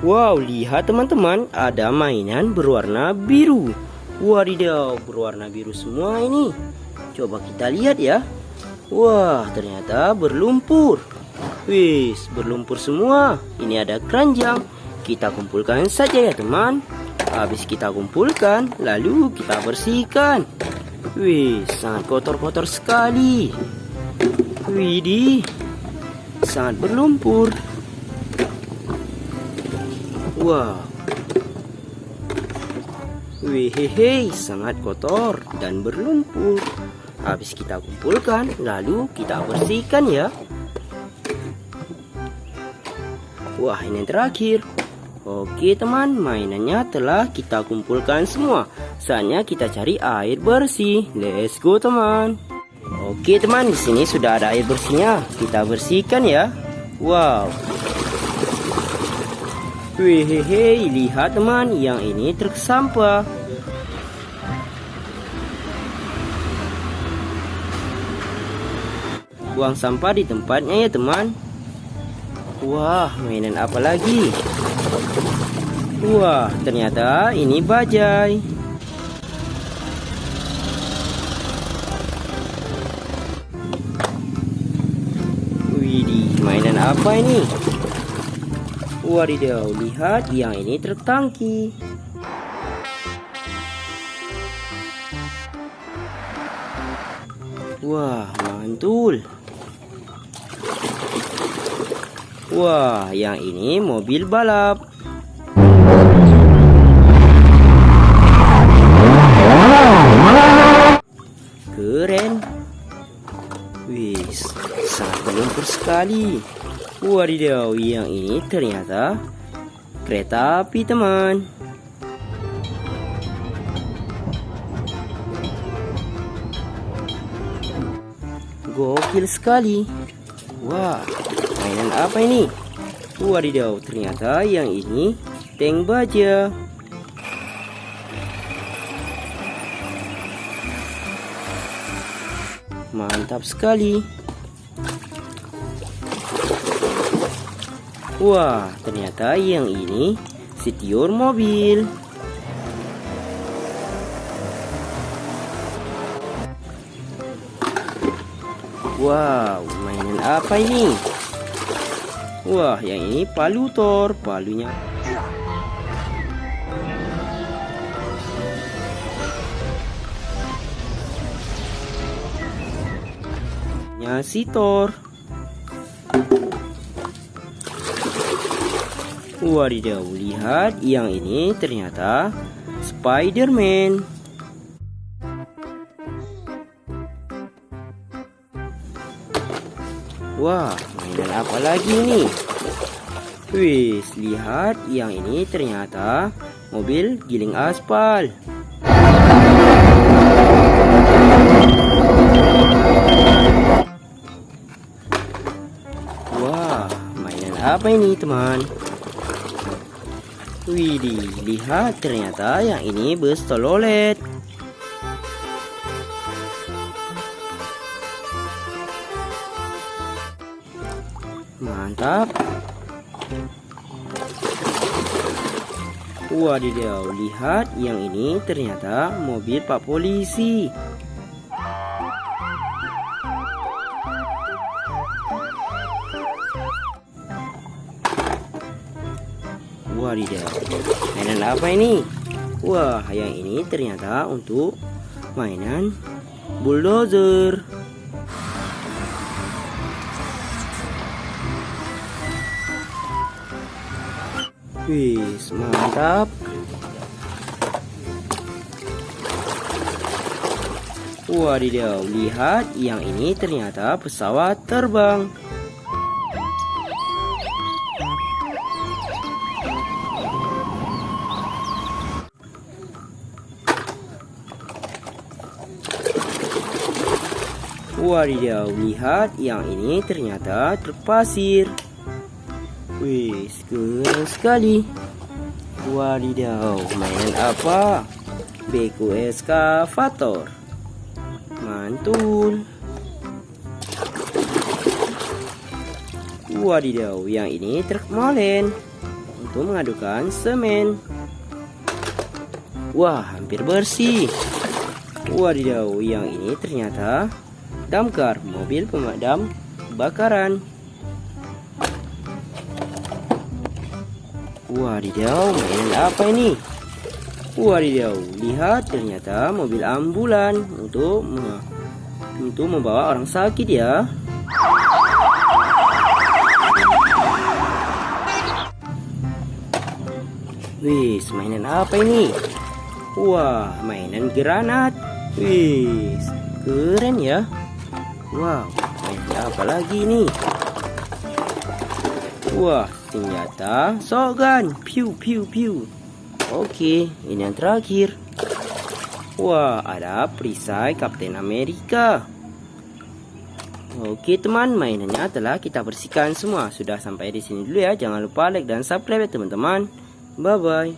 Wow, lihat teman-teman, ada mainan berwarna biru. Wadidaw, berwarna biru semua ini. Coba kita lihat ya. Wah, ternyata berlumpur. Wis, berlumpur semua. Ini ada keranjang. Kita kumpulkan saja ya teman. Habis kita kumpulkan, lalu kita bersihkan. Wis, sangat kotor-kotor sekali. Widih, sangat berlumpur. Wow. Wehehe, sangat kotor dan berlumpur. Habis kita kumpulkan, lalu kita bersihkan ya. Wah, ini yang terakhir. Oke teman, mainannya telah kita kumpulkan semua. Saatnya kita cari air bersih. Let's go teman. Oke teman, di sini sudah ada air bersihnya. Kita bersihkan ya. Wow. Wehehe, lihat teman, yang ini truk sampah. Buang sampah di tempatnya ya teman. Wah, mainan apa lagi? Wah, ternyata ini bajai. Widih, mainan apa ini? Wadidaw, lihat yang ini truk tangki. Wah, mantul. Wah, yang ini mobil balap. Keren. Wis, sangat berlumpur sekali. Wadidaw, yang ini ternyata kereta api teman. Gokil sekali. Wah, mainan apa ini? Wadidaw, ternyata yang ini tank baja. Mantap sekali. Wah, ternyata yang ini setior mobil. Wow, mainan apa ini? Wah, yang ini palutor, palunya. Nyasitor. Wadidaw, lihat yang ini ternyata Spider-Man. Wah, mainan apa lagi ini? Wis, lihat yang ini ternyata mobil giling aspal. Wah, mainan apa ini teman? Widih, lihat ternyata yang ini bus telolet. Mantap. Wadidaw, lihat yang ini ternyata mobil Pak Polisi. Wadidaw, mainan apa ini? Wah, yang ini ternyata untuk mainan bulldozer. Wis, mantap. Wadidaw, lihat yang ini ternyata pesawat terbang. Wadidaw, lihat yang ini ternyata truk pasir. Wih, keren sekali. Wadidaw, mainan apa? Beko eskavator. Mantul. Wadidaw, yang ini truk molen. untuk mengadukan semen. Wah, hampir bersih. Wadidaw, yang ini ternyata damkar, mobil pemadam kebakaran. Wadidaw, mainan apa ini? Wadidaw, lihat ternyata mobil ambulan untuk membawa orang sakit ya. Wih, mainan apa ini? Wah, mainan granat. Wih, keren ya. Wow, mainan apa lagi ini? Wah, ternyata shotgun. Piu piu piu. Oke, ini yang terakhir. Wah, ada perisai Kapten Amerika. Oke teman, mainannya telah kita bersihkan semua. Sudah sampai di sini dulu ya. Jangan lupa like dan subscribe ya teman-teman. Bye bye.